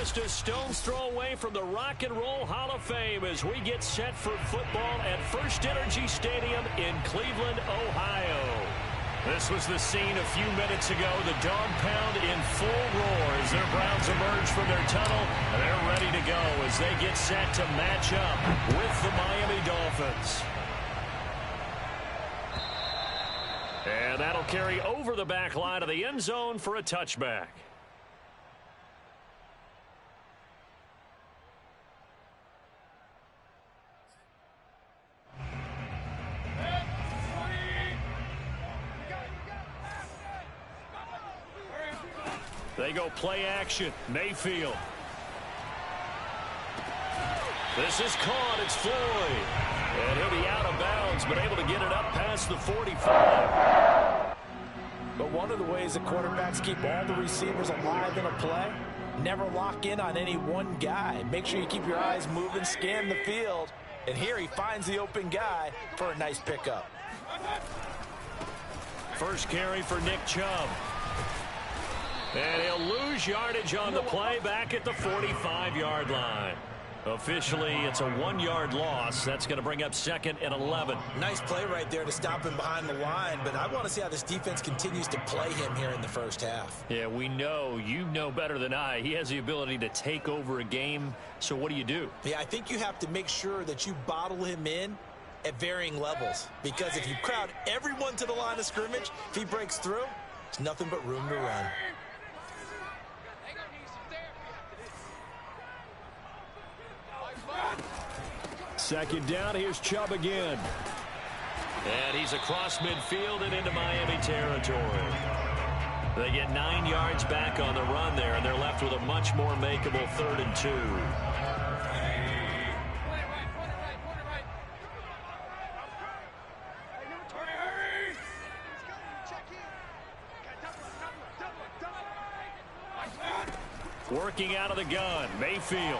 just a stone's throw away from the Rock and Roll Hall of Fame as we get set for football at First Energy Stadium in Cleveland, Ohio. This was the scene a few minutes ago. The dog pound in full roar as their Browns emerge from their tunnel. They're ready to go as they get set to match up with the Miami Dolphins. And that'll carry over the back line of the end zone for a touchback. They go play action. Mayfield. This is caught. It's Floyd. And he'll be out of bounds, but able to get it up past the 45. But one of the ways that quarterbacks keep all the receivers alive in a play, never lock in on any one guy. Make sure you keep your eyes moving, scan the field. And here he finds the open guy for a nice pickup. First carry for Nick Chubb. And he'll lose yardage on the play back at the 45-yard line. Officially, it's a 1-yard loss. That's going to bring up 2nd and 11. Nice play right there to stop him behind the line, but I want to see how this defense continues to play him here in the first half. Yeah, we know. You know better than I. He has the ability to take over a game, so what do? Yeah, I think you have to make sure that you bottle him in at varying levels, because if you crowd everyone to the line of scrimmage, if he breaks through, there's nothing but room to run. Second down, here's Chubb again. And he's across midfield and into Miami territory. They get 9 yards back on the run there, and they're left with a much more makeable 3rd and 2. Working out of the gun, Mayfield.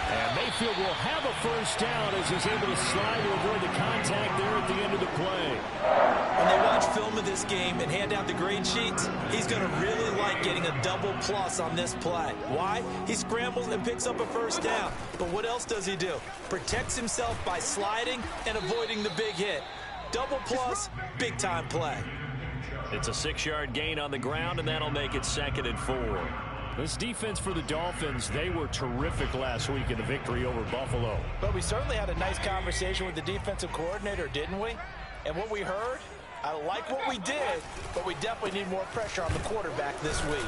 And Mayfield will have a first down as he's able to slide to avoid the contact there at the end of the play. When they watch film of this game and hand out the grade sheets, he's going to really like getting a double plus on this play. Why? He scrambles and picks up a first down. But what else does he do? Protects himself by sliding and avoiding the big hit. Double plus, big-time play. It's a 6-yard gain on the ground, and that'll make it 2nd and 4. This defense for the Dolphins, they were terrific last week in the victory over Buffalo. But we certainly had a nice conversation with the defensive coordinator, didn't we? And what we heard, I like what we did, but we definitely need more pressure on the quarterback this week.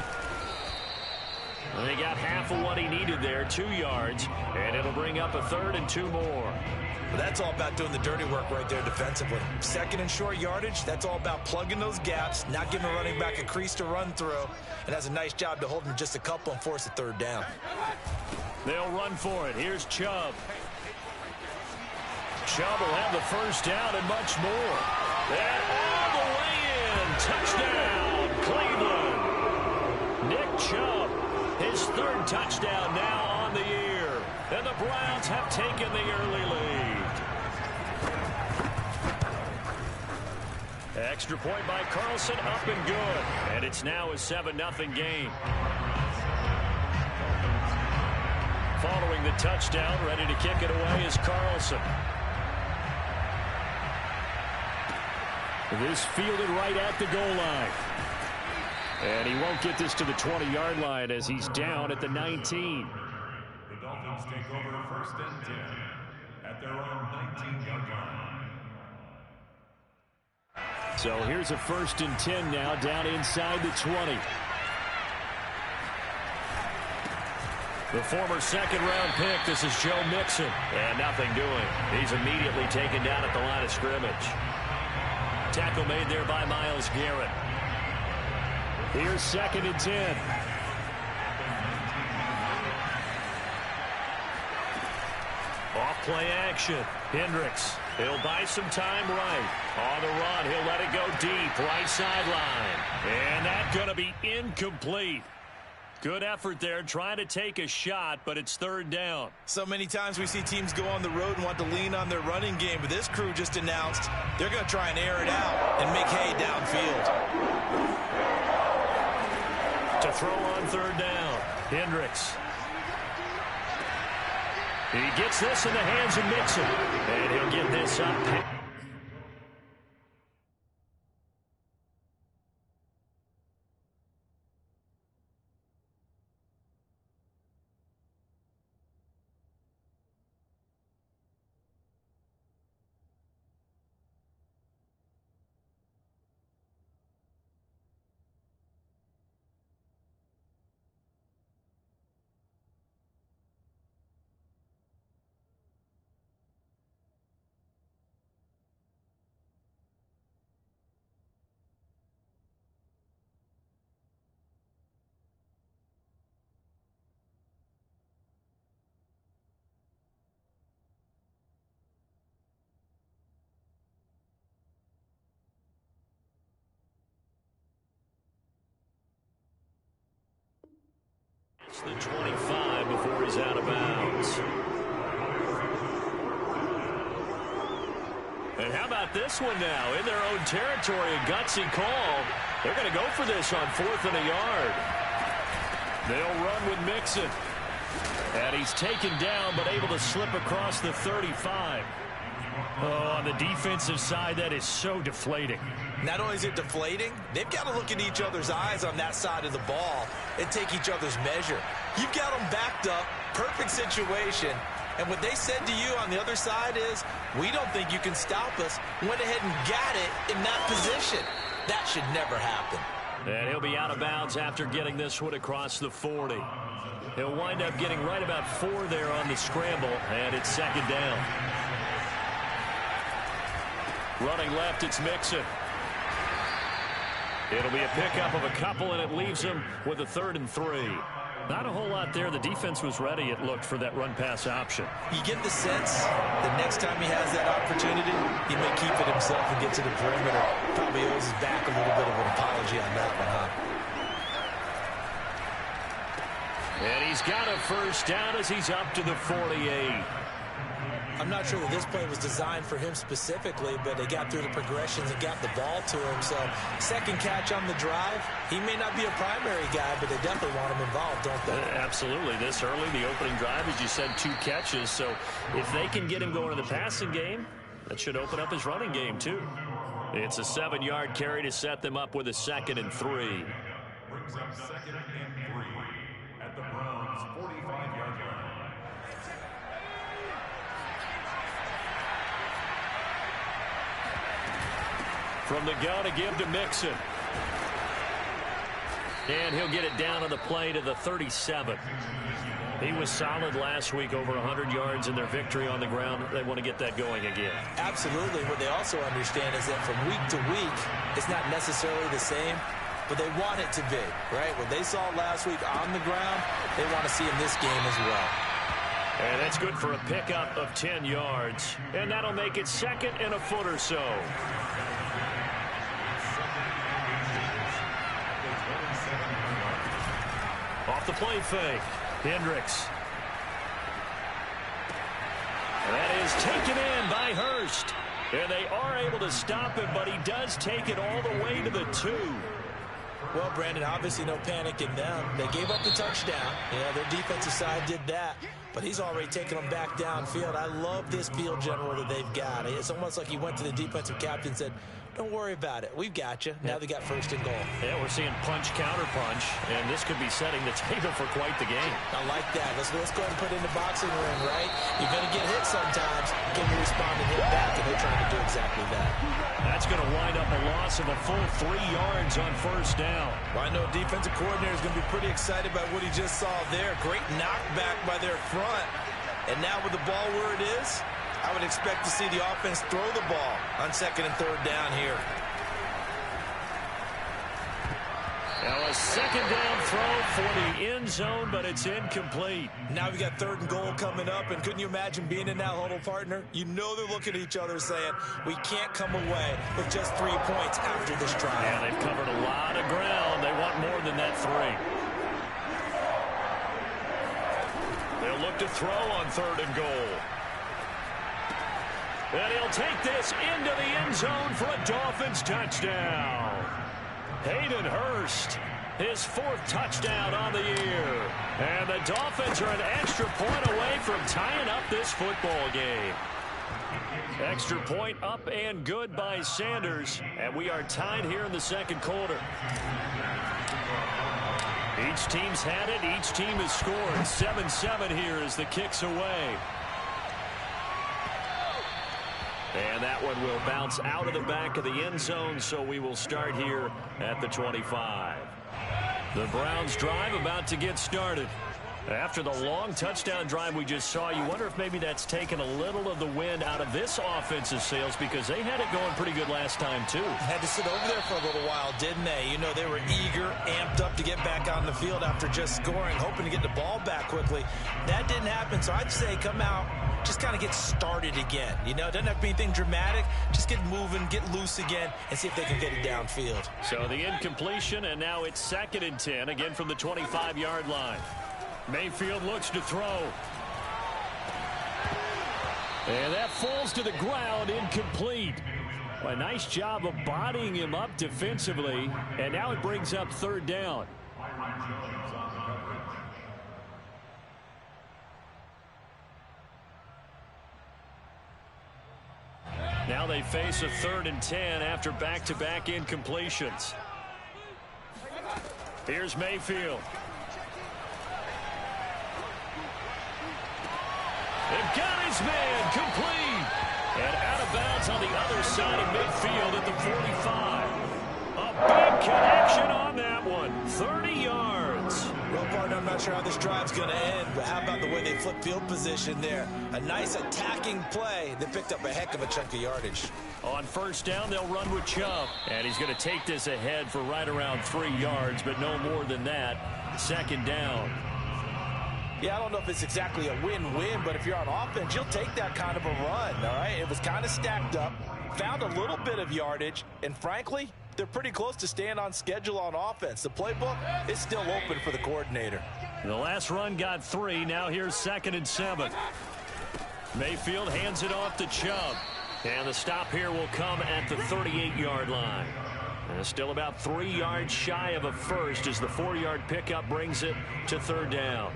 They got half of what he needed there, 2 yards, and it'll bring up a 3rd and 2 more. Well, that's all about doing the dirty work right there defensively. 2nd and short yardage, that's all about plugging those gaps, not giving a running back a crease to run through, and has a nice job to hold him just a couple and force a 3rd down. They'll run for it. Here's Chubb. Chubb will have the first down and much more. And all the way in. Touchdown, Cleveland. Nick Chubb, his 3rd touchdown now on the year. And the Browns have taken the early lead. Extra point by Carlson, up and good. And it's now a 7-0 game. Following the touchdown, ready to kick it away is Carlson. This fielded right at the goal line. And he won't get this to the 20-yard line as he's down at the 19. The Dolphins take over 1st and 10 at their own 19-yard line. So here's a 1st and 10 now, down inside the 20. The former 2nd-round pick, this is Joe Mixon. And nothing doing. He's immediately taken down at the line of scrimmage. Tackle made there by Myles Garrett. Here's 2nd and 10. Off play action. Hendricks. He'll buy some time right. On the run, he'll let it go deep. Right sideline. And that's going to be incomplete. Good effort there, trying to take a shot, but it's 3rd down. So many times we see teams go on the road and want to lean on their running game, but this crew just announced they're going to try and air it out and make hay downfield. To throw on third down. Hendricks. He gets this in the hands of Mixon. And he'll get this up. It's the 25 before he's out of bounds. And how about this one now? In their own territory, a gutsy call. They're going to go for this on 4th and a yard. They'll run with Mixon. And he's taken down, but able to slip across the 35. Oh, on the defensive side, that is so deflating. Not only is it deflating, they've got to look in each other's eyes on that side of the ball and take each other's measure. You've got them backed up, perfect situation, and what they said to you on the other side is, we don't think you can stop us. Went ahead and got it in that position. That should never happen. And he'll be out of bounds after getting this one across the 40. He'll wind up getting right about 4 there on the scramble, and it's 2nd down. Running left, it's Mixon. It'll be a pickup of a couple, and it leaves him with a 3rd and 3. Not a whole lot there. The defense was ready, it looked, for that run-pass option. You get the sense that next time he has that opportunity, he may keep it himself and get to the perimeter. Probably owes his back a little bit of an apology on that one, huh? And he's got a 1st down as he's up to the 48. I'm not sure that this play was designed for him specifically, but they got through the progressions and got the ball to him. So, 2nd catch on the drive. He may not be a primary guy, but they definitely want him involved, don't they? Absolutely. This early, the opening drive, as you said, 2 catches. So, if they can get him going in the passing game, that should open up his running game, too. It's a 7-yard carry to set them up with a 2nd and 3. Brings up 2nd and 3 at the Browns' 45-yard line. From the gun to give to Mixon. And he'll get it down on the play to the 37. He was solid last week, over 100 yards in their victory on the ground. They want to get that going again. Absolutely. What they also understand is that from week to week, it's not necessarily the same, but they want it to be, right? What they saw last week on the ground, they want to see in this game as well. And that's good for a pickup of 10 yards. And that'll make it 2nd and a foot or so. Off the play fake, Hendricks. That is taken in by Hurst. And they are able to stop him, but he does take it all the way to the 2. Well, Brandon, obviously no panic in them. They gave up the touchdown. Yeah, their defensive side did that. But he's already taken them back downfield. I love this field general that they've got. It's almost like he went to the defensive captain and said, don't worry about it. We've got you. Now they got 1st and goal. Yeah, we're seeing punch, counter punch, and this could be setting the table for quite the game. I like that. Let's go ahead and put it in the boxing ring, right? You're going to get hit sometimes. Can you respond and hit back? And they're trying to do exactly that. That's going to wind up a loss of a full 3 yards on 1st down. Well, I know defensive coordinator is going to be pretty excited about what he just saw there. Great knockback by their front. And now with the ball where it is, I would expect to see the offense throw the ball on 2nd and 3rd down here. Now a 2nd down throw for the end zone, but it's incomplete. Now we got 3rd and goal coming up, and couldn't you imagine being in that huddle, partner? You know they're looking at each other saying, we can't come away with just 3 points after this drive. Yeah, they've covered a lot of ground. They want more than that 3. They'll look to throw on 3rd and goal. And he'll take this into the end zone for a Dolphins touchdown. Hayden Hurst his 4th touchdown on the year. And the Dolphins are an extra point away from tying up this football game. Extra point up and good by Sanders. And we are tied here in the second quarter. Each team's had it. Each team has scored. 7-7 here as the kick's away. And that one will bounce out of the back of the end zone, so we will start here at the 25. The Browns drive about to get started. After the long touchdown drive we just saw, you wonder if maybe that's taken a little of the wind out of this offensive sails, because they had it going pretty good last time too. Had to sit over there for a little while, didn't they? You know, they were eager, amped up to get back on the field after just scoring, hoping to get the ball back quickly. That didn't happen, so I'd say come out, just kind of get started again. You know, it doesn't have to be anything dramatic. Just get moving, get loose again, and see if they can get it downfield. So the incompletion, and now it's 2nd and 10, again from the 25-yard line. Mayfield looks to throw. And that falls to the ground, incomplete. A nice job of bodying him up defensively, and now it brings up 3rd down. Now they face a 3rd and 10 after back-to-back incompletions. Here's Mayfield. They've got his man complete. And out of bounds on the other side of midfield at the 45. A big connection on that one. 30 yards. Well, partner, I'm not sure how this drive's going to end, but how about the way they flip field position there? A nice attacking play that picked up a heck of a chunk of yardage. On 1st down, they'll run with Chubb. And he's going to take this ahead for right around 3 yards, but no more than that. 2nd down. Yeah, I don't know if it's exactly a win-win, but if you're on offense, you'll take that kind of a run, all right? It was kind of stacked up, found a little bit of yardage, and frankly, they're pretty close to staying on schedule on offense. The playbook is still open for the coordinator. The last run got 3. Now here's 2nd and 7. Mayfield hands it off to Chubb. And the stop here will come at the 38-yard line. And still about 3 yards shy of a first as the 4-yard pickup brings it to 3rd down.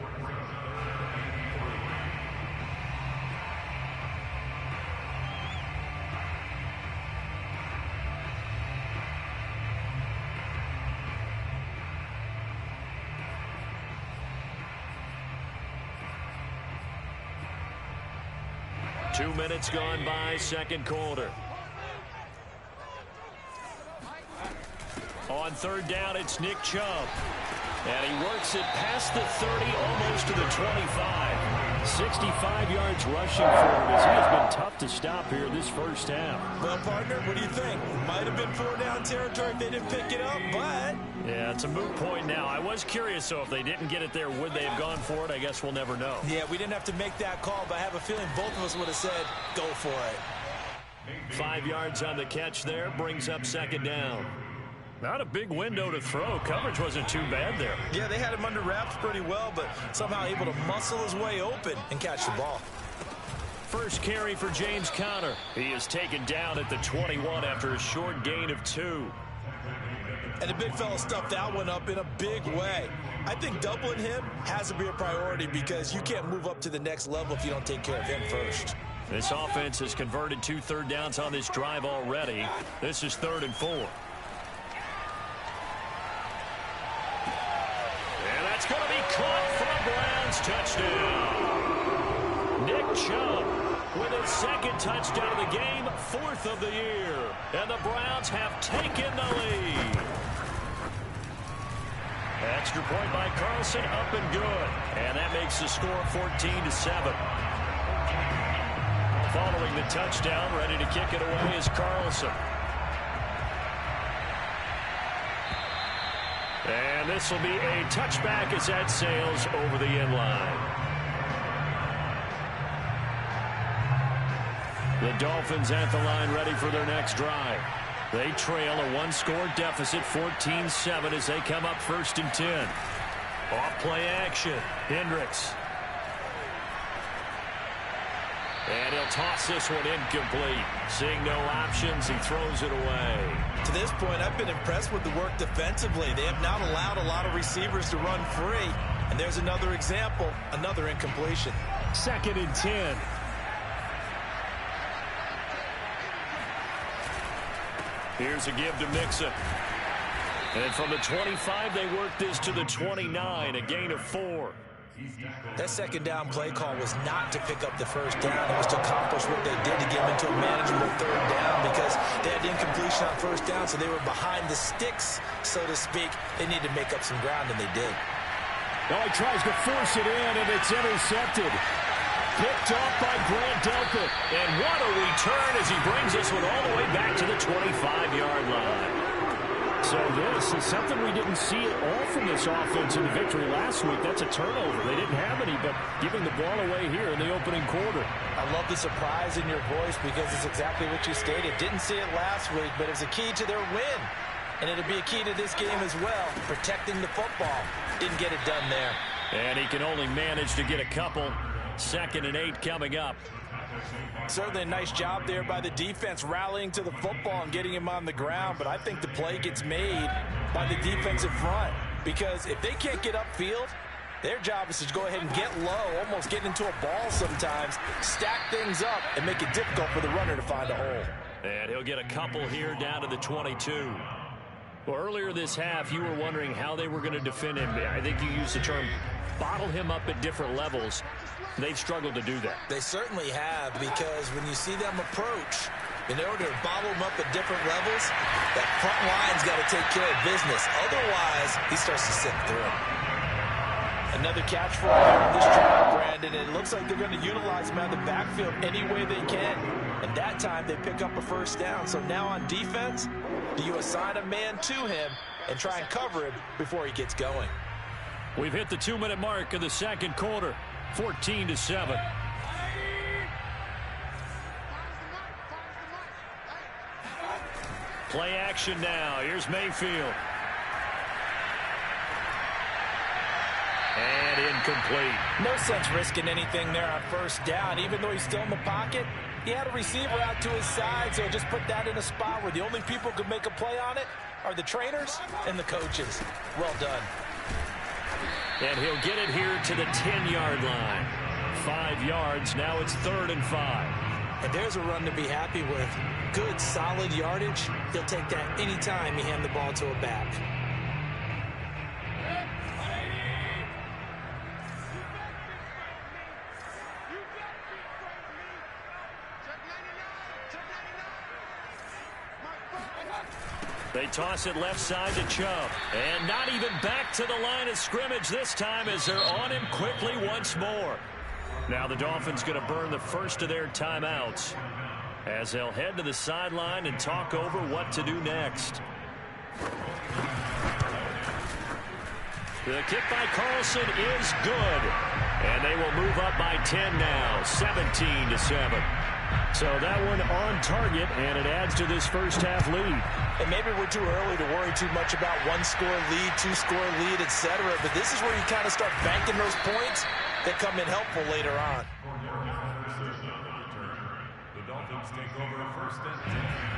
Two minutes gone by, second quarter. On 3rd down, it's Nick Chubb. And he works it past the 30, almost to the 25. 65 yards rushing for him as he has been tough to stop here this first half. Well, partner, what do you think? Might have been 4-down territory if they didn't pick it up, but... Yeah, it's a moot point now. I was curious, so if they didn't get it there, would they have gone for it? I guess we'll never know. Yeah, we didn't have to make that call, but I have a feeling both of us would have said, go for it. 5 yards on the catch there, brings up 2nd down. Not a big window to throw. Coverage wasn't too bad there. Yeah, they had him under wraps pretty well, but somehow able to muscle his way open and catch the ball. First carry for James Conner. He is taken down at the 21 after a short gain of 2. And the big fella stuffed that one up in a big way. I think doubling him has to be a priority because you can't move up to the next level if you don't take care of him first. This offense has converted 2 third downs on this drive already. This is 3rd and 4. And that's going to be caught for a Browns touchdown. Nick Chubb with his 2nd touchdown of the game, 4th of the year. And the Browns have taken the lead. Extra point by Carlson, up and good. And that makes the score 14-7. Following the touchdown, ready to kick it away is Carlson. And this will be a touchback as that sails over the end line. The Dolphins at the line ready for their next drive. They trail a 1-score deficit, 14-7 as they come up 1st and 10. Off play action. Hendricks. And he'll toss this one incomplete. Seeing no options, he throws it away. To this point, I've been impressed with the work defensively. They have not allowed a lot of receivers to run free. And there's another example, another incompletion. 2nd and 10. Here's a give to Mixon. And from the 25, they work this to the 29, a gain of 4. That second down play call was not to pick up the first down. It was to accomplish what they did to get them into a manageable 3rd down because they had incompletion on 1st down, so they were behind the sticks, so to speak. They needed to make up some ground, and they did. Oh, he tries to force it in, and it's intercepted. Picked off by Grant Delpit. And what a return as he brings this one all the way back to the 25-yard line. So this is something we didn't see at all from this offense in the victory last week. That's a turnover. They didn't have any, but giving the ball away here in the opening quarter. I love the surprise in your voice because it's exactly what you stated. Didn't see it last week, but it was a key to their win. And it'll be a key to this game as well, protecting the football. Didn't get it done there. And he can only manage to get a couple. 2nd and 8 coming up. Certainly a nice job there by the defense rallying to the football and getting him on the ground, but I think the play gets made by the defensive front because if they can't get upfield, their job is to go ahead and get low, almost get into a ball sometimes, stack things up, and make it difficult for the runner to find a hole. And he'll get a couple here down to the 22. Well, earlier this half, you were wondering how they were going to defend him. I think you used the term bottle him up at different levels. They've struggled to do that. They certainly have because when you see them approach, in order to bottle them up at different levels, that front line's got to take care of business. Otherwise, he starts to sip through. Another catch for him on this drive, Brandon. And it looks like they're going to utilize him out of the backfield any way they can. And that time, they pick up a 1st down. So now on defense, do you assign a man to him and try and cover him before he gets going? We've hit the 2-minute mark of the 2nd quarter. 14-7. Play action now. Here's Mayfield. And incomplete. No sense risking anything there on 1st down. Even though he's still in the pocket, he had a receiver out to his side, so just put that in a spot where the only people who could make a play on it are the trainers and the coaches. Well done. And he'll get it here to the 10-yard line. 5 yards. Now it's 3rd and 5. And there's a run to be happy with. Good, solid yardage. He'll take that anytime you hand the ball to a back. They toss it left side to Chubb. And not even back to the line of scrimmage this time as they're on him quickly once more. Now the Dolphins going to burn the first of their timeouts as they'll head to the sideline and talk over what to do next. The kick by Carlson is good. And they will move up by 10 now, 17-7. So that one on target, and it adds to this first half lead. And maybe we're too early to worry too much about 1-score lead, 2-score lead, etc. But this is where you kind of start banking those points that come in helpful later on.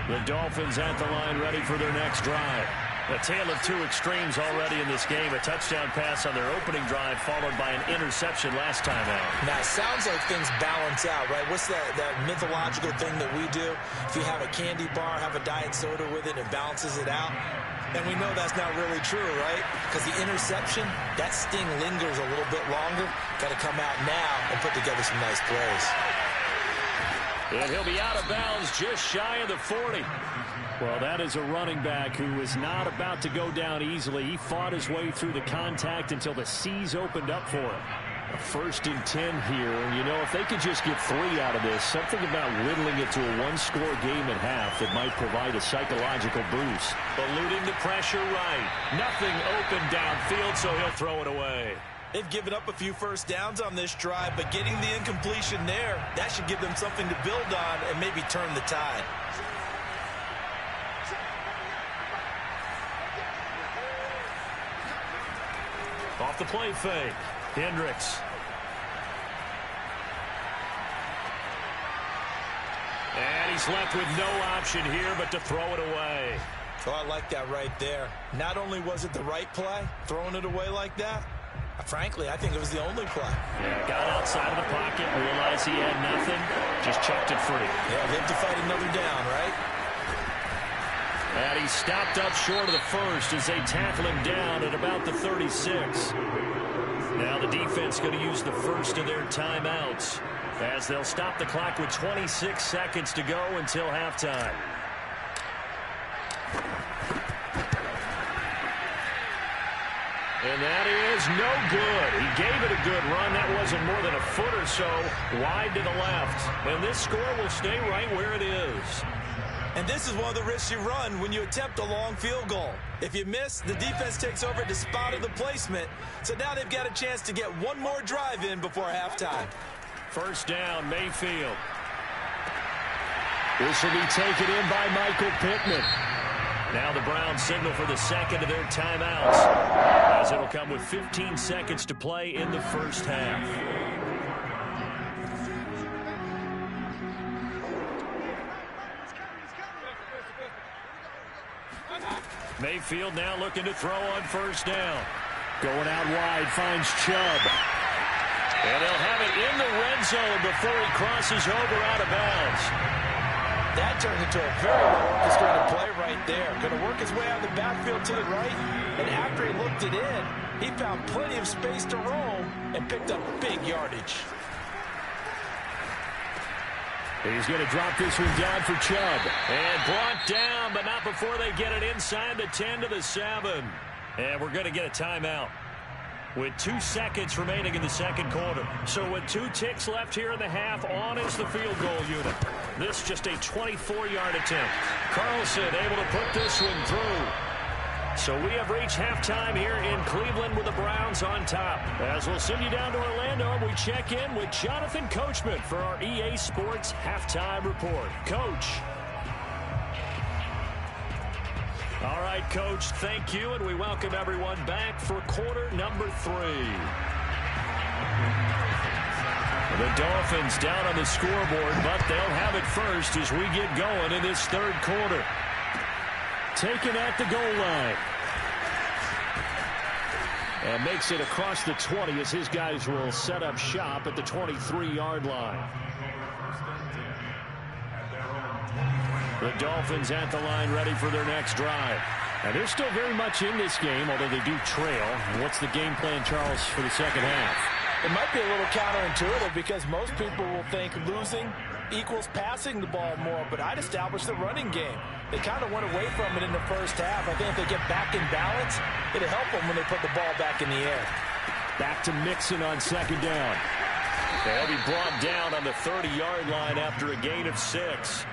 The Dolphins at the line ready for their next drive. A tale of two extremes already in this game. A touchdown pass on their opening drive followed by an interception last time out. Now, it sounds like things balance out, right? What's that mythological thing that we do? If you have a candy bar, have a diet soda with it, it balances it out. And we know that's not really true, right? Because the interception, that sting lingers a little bit longer. Got to come out now and put together some nice plays. And he'll be out of bounds just shy of the 40. Well, that is a running back who is not about to go down easily. He fought his way through the contact until the seas opened up for him. A 1st and 10 here, and you know, if they could just get 3 out of this, something about whittling it to a 1-score game at half that might provide a psychological boost. Eluding the pressure right. Nothing open downfield, so he'll throw it away. They've given up a few first downs on this drive, but getting the incompletion there, that should give them something to build on and maybe turn the tide. Off the play fake. Hendricks. he's left with no option here but to throw it away. Oh, I like that right there. Not only was it the right play, throwing it away like that, frankly, I think it was the only play. Yeah, got outside of the pocket, realized he had nothing, just chucked it free. Yeah, live to fight another down, right? And he stopped up short of the first as they tackle him down at about the 36. Now the defense going to use the first of their timeouts as they'll stop the clock with 26 seconds to go until halftime. And that is no good. He gave it a good run. That wasn't more than a foot or so wide to the left. And this score will stay right where it is. And this is one of the risks you run when you attempt a long field goal. If you miss, the defense takes over at the spot of the placement. So now they've got a chance to get one more drive in before halftime. First down, Mayfield. This will be taken in by Michael Pittman. Now the Browns signal for the second of their timeouts, as it'll come with 15 seconds to play in the first half. Mayfield now looking to throw on first down. Going out wide, finds Chubb. And they'll have it in the red zone before he crosses over out of bounds. That turned into a very well-orchestrated play right there. Going to work his way out of the backfield to the right. And after he looked it in, he found plenty of space to roam and picked up big yardage. He's going to drop this one down for Chubb. And brought down, but not before they get it inside the 10 to the 7. And we're going to get a timeout with 2 seconds remaining in the second quarter. So with 2 ticks left here in the half, on is the field goal unit. This just a 24-yard attempt. Carlson able to put this one through. So we have reached halftime here in Cleveland with the Browns on top. As we'll send you down to Orlando, we check in with Jonathan Coachman for our EA Sports Halftime Report. Coach. All right, Coach, thank you, and we welcome everyone back for quarter number 3. The Dolphins down on the scoreboard, but they'll have it first as we get going in this third quarter. Taken at the goal line. And makes it across the 20 as his guys will set up shop at the 23-yard line. The Dolphins at the line ready for their next drive. And they're still very much in this game, although they do trail. What's the game plan, Charles, for the second half? It might be a little counterintuitive because most people will think losing equals passing the ball more, but I'd establish the running game. They kind of went away from it in the first half. I think if they get back in balance, it'll help them when they put the ball back in the air. Back to Mixon on second down. They'll be brought down on the 30-yard line after a gain of 6.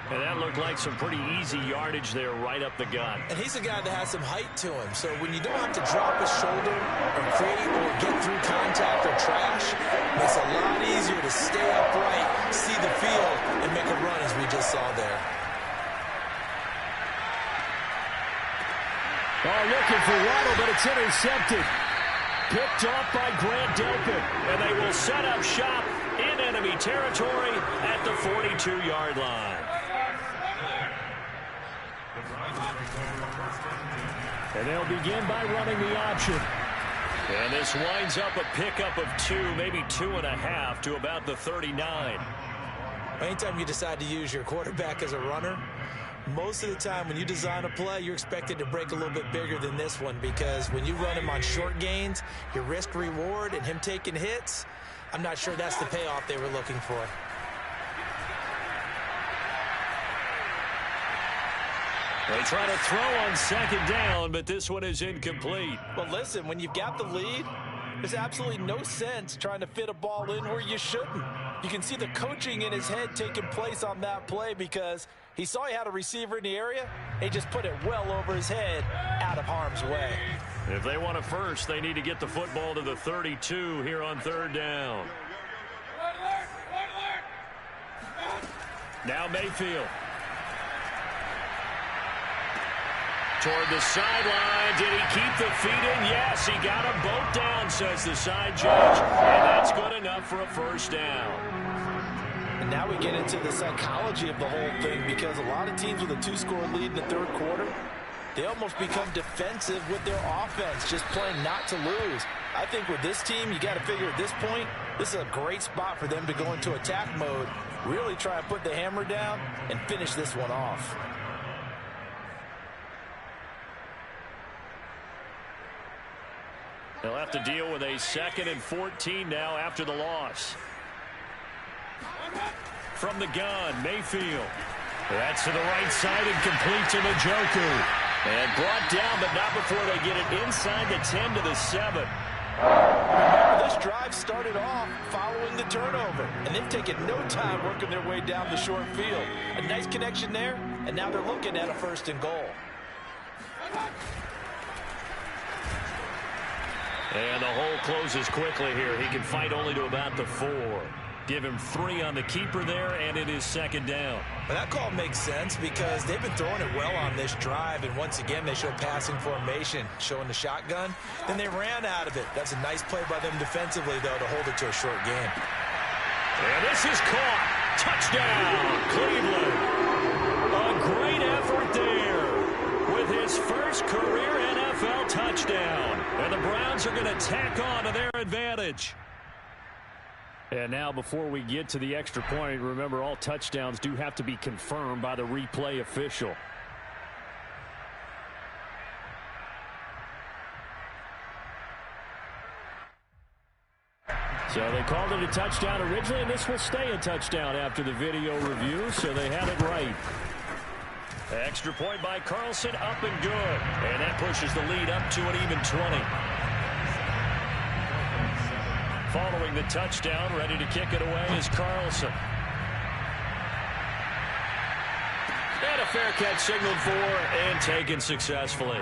And that looked like some pretty easy yardage there right up the gut. And he's a guy that has some height to him. So when you don't have to drop his shoulder or create or get through contact or trash, it's a lot easier to stay upright, see the field, and make a run as we just saw there. Oh, looking for Waddle, but it's intercepted. Picked off by Grant Delpit. And they will set up shop in enemy territory at the 42-yard line. And they'll begin by running the option. And this winds up a pickup of 2, maybe 2.5 to about the 39. Anytime you decide to use your quarterback as a runner, most of the time when you design a play, you're expected to break a little bit bigger than this one because when you run him on short gains, your risk-reward and him taking hits, I'm not sure that's the payoff they were looking for. They try to throw on second down, but this one is incomplete. Well, listen, when you've got the lead, there's absolutely no sense trying to fit a ball in where you shouldn't. You can see the coaching in his head taking place on that play because he saw he had a receiver in the area. He just put it well over his head out of harm's way. If they want a first, they need to get the football to the 32 here on third down. Now Mayfield. Toward the sideline. Did he keep the feet in? Yes, he got them both down, says the side judge. And that's good enough for a first down. And now we get into the psychology of the whole thing, because a lot of teams with a 2-score lead in the third quarter, they almost become defensive with their offense, just playing not to lose. I think with this team, you got to figure at this point, this is a great spot for them to go into attack mode, really try and put the hammer down and finish this one off. They'll have to deal with a 2nd and 14 now after the loss. From the gun, Mayfield. That's to the right side and complete to Njoku. And brought down, but not before they get it inside the 10 to the 7. Remember, this drive started off following the turnover, and they've taken no time working their way down the short field. A nice connection there, and now they're looking at a 1st and goal. And the hole closes quickly here. He can fight only to about the 4. Give him 3 on the keeper there, and it is 2nd down. Well, that call makes sense because they've been throwing it well on this drive, and once again they show passing formation, showing the shotgun. Then they ran out of it. That's a nice play by them defensively, though, to hold it to a short game. And this is caught. Touchdown, Cleveland. A great effort there with his first career NFL touchdown. And the Browns are going to tack on to their advantage. And now before we get to the extra point, remember all touchdowns do have to be confirmed by the replay official. So they called it a touchdown originally, and this will stay a touchdown after the video review, so they had it right. Extra point by Carlson, up and good. And that pushes the lead up to an even 20. Following the touchdown, ready to kick it away is Carlson. And a fair catch signaled for and taken successfully.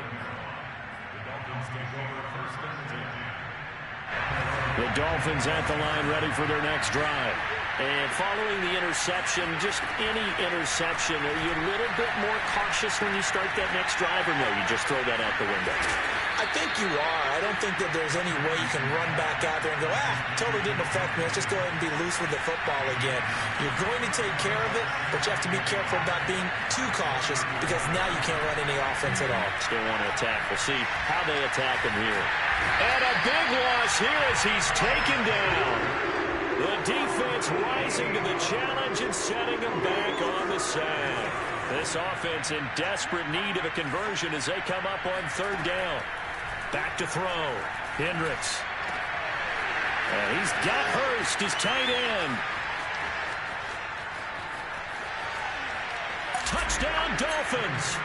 The Dolphins at the line, ready for their next drive. And following the interception, just any interception, are you a little bit more cautious when you start that next drive, or no, you just throw that out the window? I think you are. I don't think that there's any way you can run back out there and go, totally didn't affect me. Let's just go ahead and be loose with the football again. You're going to take care of it, but you have to be careful about being too cautious because now you can't run any offense at all. Still want to attack. We'll see how they attack him here. And a big loss here as he's taken down. The defense rising to the challenge and setting him back on the sand. This offense in desperate need of a conversion as they come up on 3rd down. Back to throw. Hendricks. And he's got Hurst, his tight end. Touchdown, Dolphins.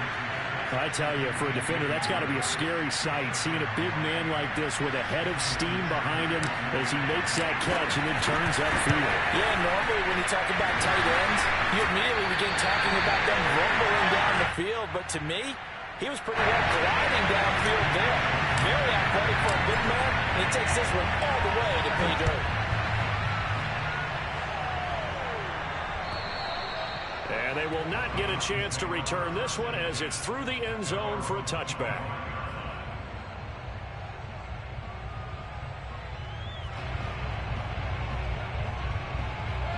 I tell you, for a defender, that's got to be a scary sight, seeing a big man like this with a head of steam behind him as he makes that catch and then turns upfield. Yeah, normally when you talk about tight ends, you immediately begin talking about them rumbling down the field. But to me, he was pretty well gliding downfield there. Very athletic for a big man, and he takes this one all the way to pay dirt. And they will not get a chance to return this one as it's through the end zone for a touchback.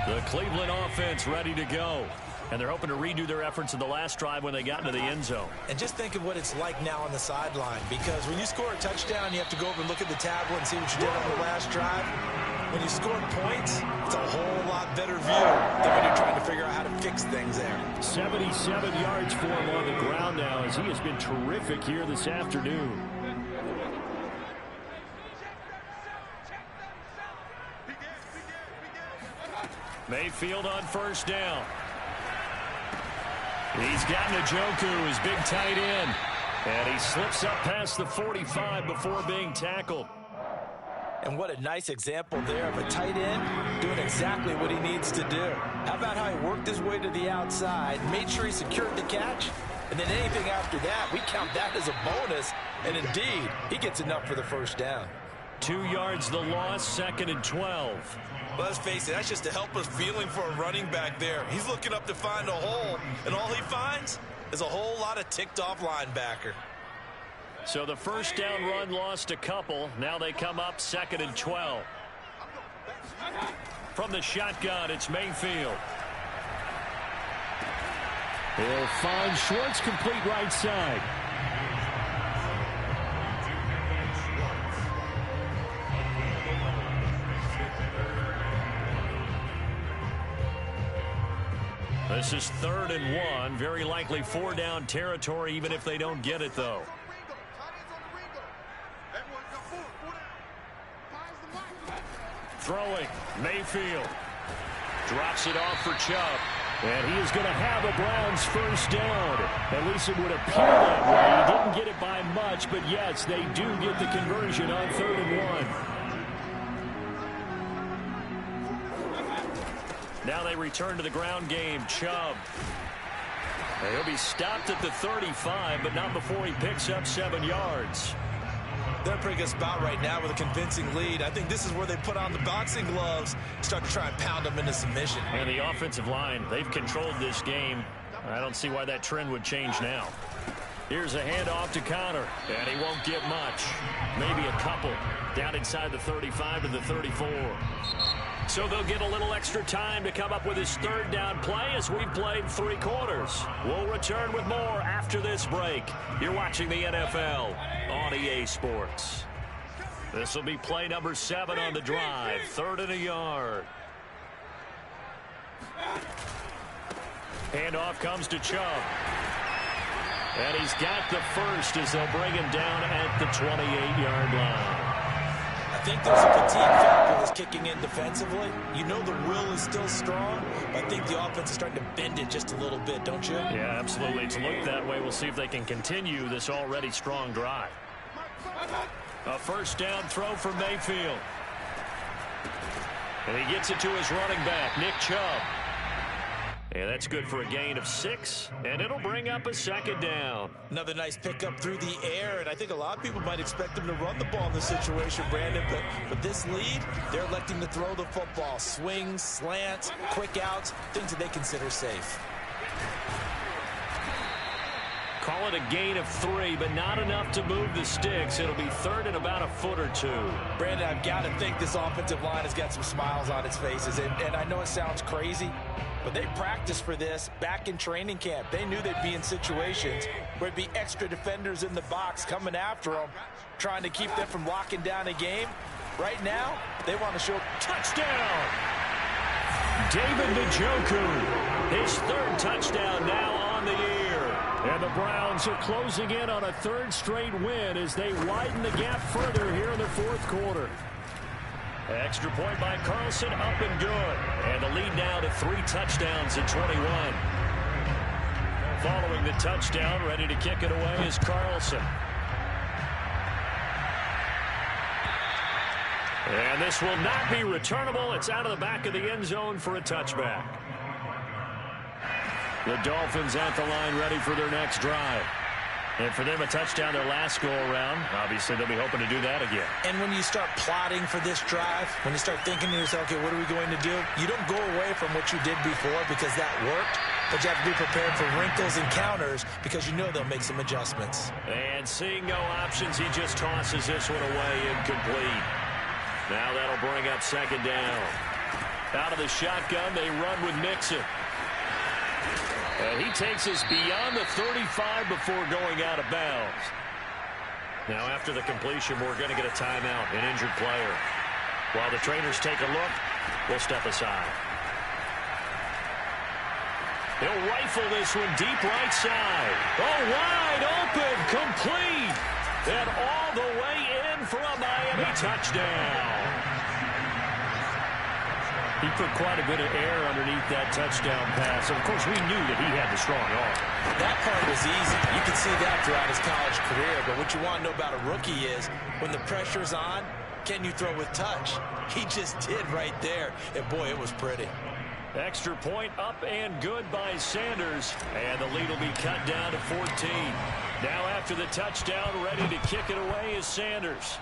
The Cleveland offense ready to go. And they're hoping to redo their efforts in the last drive when they got into the end zone. And just think of what it's like now on the sideline, because when you score a touchdown, you have to go over and look at the tablet and see what you did on the last drive. When you score points, it's a whole lot better view than when you're trying to figure out how to fix things there. 77 yards for him on the ground now as he has been terrific here this afternoon. Mayfield on 1st down. He's got Njoku, his big tight end. And he slips up past the 45 before being tackled. And what a nice example there of a tight end doing exactly what he needs to do. How about how he worked his way to the outside, made sure he secured the catch, and then anything after that, we count that as a bonus. And indeed, he gets enough for the 1st down. 2 yards the loss, 2nd and 12. But let's face it, that's just a helpless feeling for a running back there. He's looking up to find a hole, and all he finds is a whole lot of ticked-off linebacker. So the 1st down run lost a couple. Now they come up 2nd and 12. From the shotgun, it's Mayfield. He'll find Schwartz, complete right side. This is 3rd and 1. Very likely 4-down territory, even if they don't get it, though. Throwing, Mayfield. Drops it off for Chubb. And he is going to have a Browns first down. At least it would appear that way. He didn't get it by much, but yes, they do get the conversion on 3rd and 1. Now they return to the ground game. Chubb. He'll be stopped at the 35, but not before he picks up 7 yards. They're in a pretty good spot right now with a convincing lead. I think this is where they put on the boxing gloves, start to try and pound them into submission. And the offensive line, they've controlled this game. I don't see why that trend would change now. Here's a handoff to Connor, and he won't get much. Maybe a couple. Down inside the 35 to the 34. So they'll get a little extra time to come up with his 3rd down play as we've played 3 quarters. We'll return with more after this break. You're watching the NFL on EA Sports. This will be play number 7 on the drive. 3rd and a yard. Handoff comes to Chubb. And he's got the first as they'll bring him down at the 28-yard line. I think there's a fatigue factor that's kicking in defensively. You know the will is still strong, but I think the offense is starting to bend it just a little bit, don't you? Yeah, absolutely. It's looked that way. We'll see if they can continue this already strong drive. A first down throw for Mayfield. And he gets it to his running back, Nick Chubb. And that's good for a gain of 6, and it'll bring up a 2nd down. Another nice pickup through the air, and I think a lot of people might expect them to run the ball in this situation, Brandon, but with this lead, they're electing to throw the football. Swings, slants, quick outs, things that they consider safe. Call it a gain of 3, but not enough to move the sticks. It'll be 3rd and about a foot or 2. Brandon, I've got to think this offensive line has got some smiles on its faces, and I know it sounds crazy, but they practiced for this back in training camp. They knew they'd be in situations where it'd be extra defenders in the box coming after them, trying to keep them from locking down a game. Right now, they want to show touchdown. David Njoku, his 3rd touchdown now on the year. And the Browns are closing in on a 3rd straight win as they widen the gap further here in the 4th quarter. Extra point by Carlson, up and good. And the lead now to 3 touchdowns in 21. Following the touchdown, ready to kick it away is Carlson. And this will not be returnable. It's out of the back of the end zone for a touchback. The Dolphins at the line ready for their next drive. And for them, a touchdown their last go-around. Obviously, they'll be hoping to do that again. And when you start plotting for this drive, when you start thinking to yourself, okay, what are we going to do? You don't go away from what you did before because that worked, but you have to be prepared for wrinkles and counters because you know they'll make some adjustments. And seeing no options, he just tosses this one away incomplete. Now that'll bring up 2nd down. Out of the shotgun, they run with Mixon. And he takes us beyond the 35 before going out of bounds. Now, after the completion, we're going to get a timeout, an injured player. While the trainers take a look, we'll step aside. He'll rifle this one deep right side. Oh, wide open, complete. And all the way in for a Miami touchdown. He put quite a bit of air underneath that touchdown pass. Of course, we knew that he had the strong arm. That part was easy. You can see that throughout his college career. But what you want to know about a rookie is when the pressure's on, can you throw with touch? He just did right there. And, boy, it was pretty. Extra point up and good by Sanders. And the lead will be cut down to 14. Now after the touchdown, ready to kick it away is Sanders.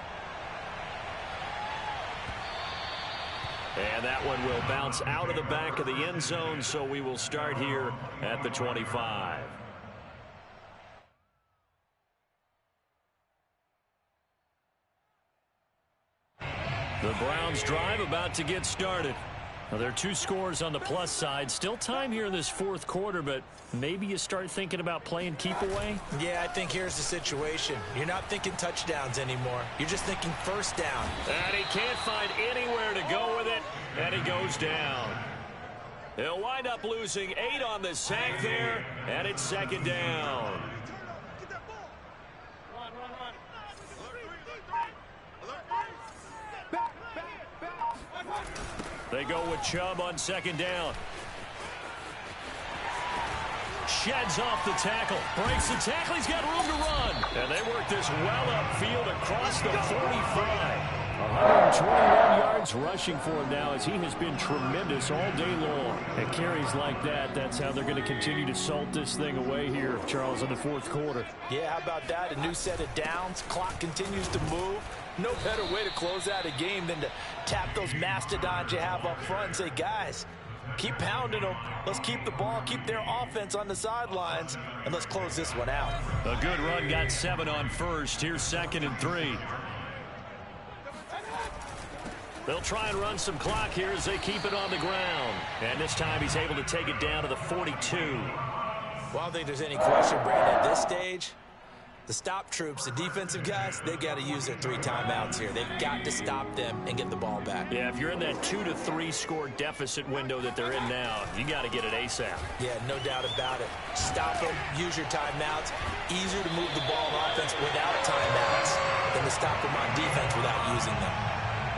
And that one will bounce out of the back of the end zone, so we will start here at the 25. The Browns drive about to get started. Well, there are two scores on the plus side. Still time here in this fourth quarter, but maybe you start thinking about playing keep away? Yeah, I think here's the situation. You're not thinking touchdowns anymore. You're just thinking first down. And he can't find anywhere to go with it, and he goes down. He'll wind up losing 8 on the sack there, and it's second down. They go with Chubb on second down. Sheds off the tackle. Breaks the tackle. He's got room to run. And they work this well upfield across the 45. 121 yards rushing for him now as he has been tremendous all day long. And carries like that, that's how they're going to continue to salt this thing away here, Charles, in the fourth quarter. Yeah, how about that? A new set of downs. Clock continues to move. No better way to close out a game than to tap those mastodons you have up front and say, guys, keep pounding them. Let's keep the ball, keep their offense on the sidelines, and let's close this one out. A good run, got 7 on first. Here's 2nd and 3. They'll try and run some clock here as they keep it on the ground. And this time he's able to take it down to the 42. Well, I don't think there's any question, Brandon, at this stage. The stop troops, the defensive guys, they've got to use their 3 timeouts here. They've got to stop them and get the ball back. Yeah, if you're in that 2 to 3 score deficit window that they're in now, you got to get it ASAP. Yeah, no doubt about it. Stop them, use your timeouts. Easier to move the ball on offense without timeouts than to stop them on defense without using them.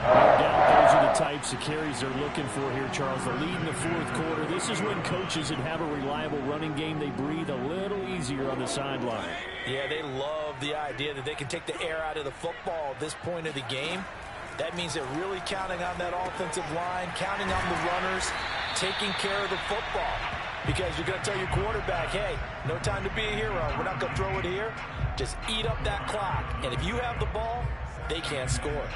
No doubt those are the types of carries they're looking for here, Charles. The lead in the fourth quarter. This is when coaches that have a reliable running game, they breathe a little easier on the sideline. Yeah, they love the idea that they can take the air out of the football at this point of the game. That means they're really counting on that offensive line, counting on the runners, taking care of the football. Because you're going to tell your quarterback, hey, no time to be a hero. We're not going to throw it here. Just eat up that clock. And if you have the ball, they can't score.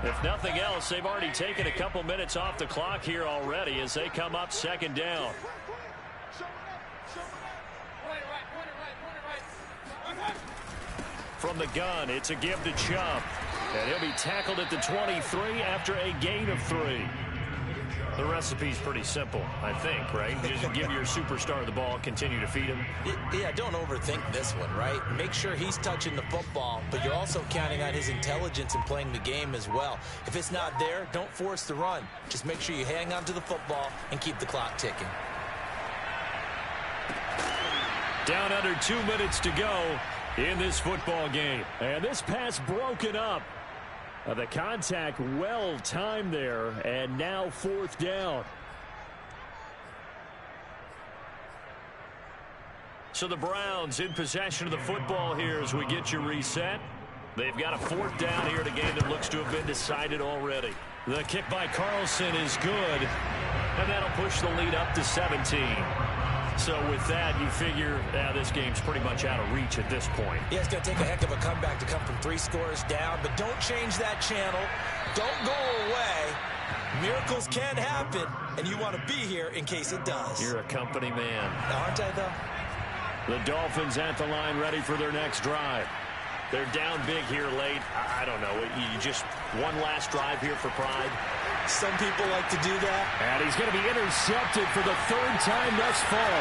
If nothing else, they've already taken a couple minutes off the clock here already as they come up second down. From the gun, it's a give to Chubb. And he'll be tackled at the 23 after a gain of 3. The recipe's pretty simple, I think, right? Just give your superstar the ball, continue to feed him. Yeah, don't overthink this one, right? Make sure he's touching the football, but you're also counting on his intelligence in playing the game as well. If it's not there, don't force the run. Just make sure you hang on to the football and keep the clock ticking. Down under 2 minutes to go in this football game. And this pass broken up. The contact well timed there, and now fourth down. So the Browns in possession of the football here as we get you reset. They've got a fourth down here in a game that looks to have been decided already. The kick by Carlson is good, and that'll push the lead up to 17. So with that, you figure this game's pretty much out of reach at this point. Yeah, it's going to take a heck of a comeback to come from 3 scores down, but don't change that channel. Don't go away. Miracles can happen, and you want to be here in case it does. You're a company man. Aren't I, though? The Dolphins at the line ready for their next drive. They're down big here late. I don't know. You just one last drive here for pride. Some people like to do that. And he's going to be intercepted for the 3rd time thus far.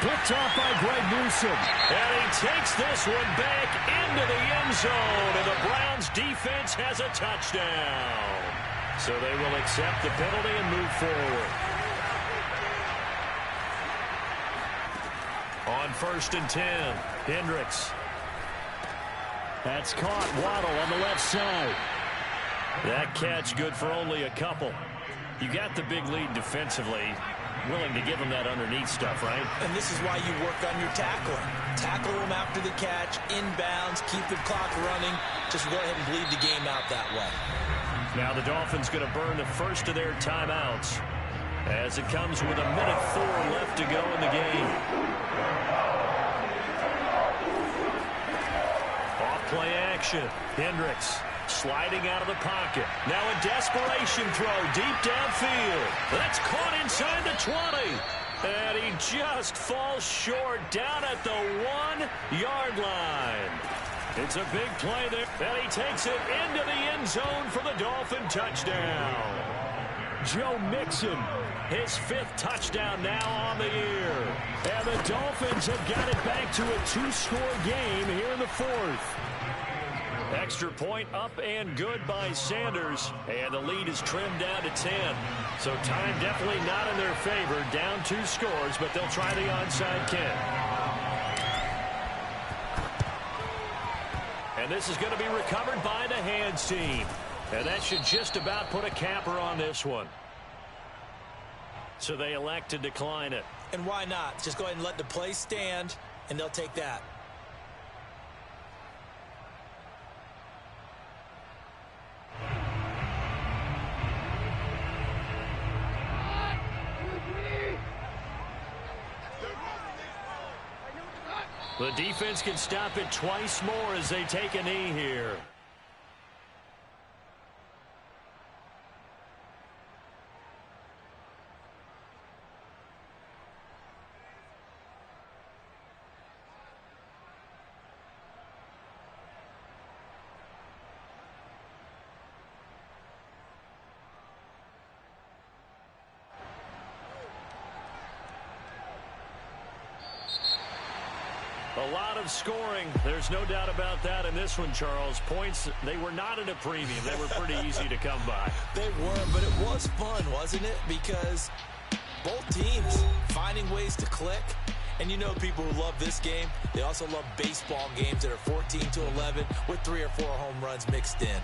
Picked off by Greg Newsome. And he takes this one back into the end zone. And the Browns defense has a touchdown. So they will accept the penalty and move forward. On 1st and 10, Hendricks. That's caught. Waddle on the left side. That catch good for only a couple. You got the big lead defensively. Willing to give them that underneath stuff, right? And this is why you work on your tackling. Tackle them after the catch, inbounds, keep the clock running. Just go ahead and bleed the game out that way. Now the Dolphins going to burn the first of their timeouts as it comes with 1:04 left to go in the game. Off-play action. Hendricks. Sliding out of the pocket. Now a desperation throw deep downfield. That's caught inside the 20. And he just falls short down at the 1-yard line. It's a big play there, and he takes it into the end zone for the Dolphin touchdown. Joe Mixon, his 5th touchdown now on the year. And the Dolphins have got it back to a 2-score game here in the 4th. Extra point up and good by Sanders, and the lead is trimmed down to 10. So time definitely not in their favor. Down 2 scores, but they'll try the onside kick. And this is going to be recovered by the hands team. And that should just about put a capper on this one. So they elect to decline it. And why not? Just go ahead and let the play stand, and they'll take that. The defense can stop it twice more as they take a knee here. A lot of scoring. There's no doubt about that in this one, Charles. Points, they were not at a premium. They were pretty easy to come by. They were, but it was fun, wasn't it? Because both teams finding ways to click. And you know people who love this game, they also love baseball games that are 14-11 with 3 or 4 home runs mixed in.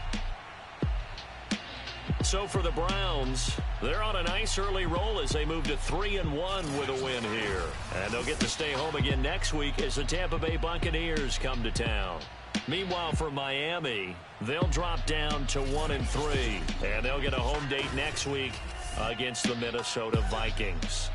So for the Browns, they're on a nice early roll as they move to 3-1 with a win here. And they'll get to stay home again next week as the Tampa Bay Buccaneers come to town. Meanwhile, for Miami, they'll drop down to 1-3. And they'll get a home date next week against the Minnesota Vikings.